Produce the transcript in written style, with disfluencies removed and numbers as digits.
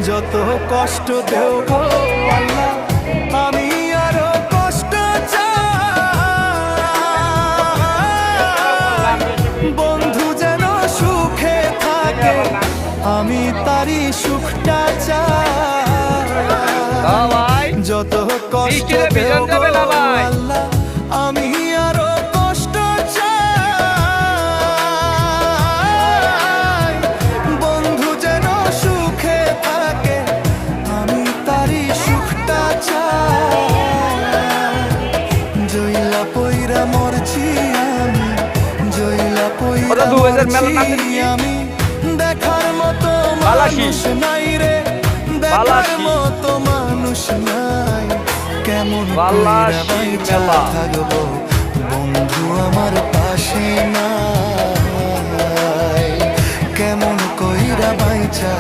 যত কষ্ট দেও গো আল্লাহ, আমি আরো কষ্ট চাই। বন্ধু যেন সুখে থাকে, আমি তারই সুখটা চাই। যত কষ্ট দেও গো আল্লাহ, আমি আরো কষ্ট চাই। বন্ধু যেন সুখে থাকে, আমি তারই সুখটা চাই। জইলা পইরা মরছি আমি, জইলা পইরা মরছি আমি, দেখার মতো মানুষ নাই রে, দেখার মতো মানুষ নাই। কেমন কইরা বাইচা থাকবো বন্ধু আমার পাশে নাই, কেমন কইরা বাইচা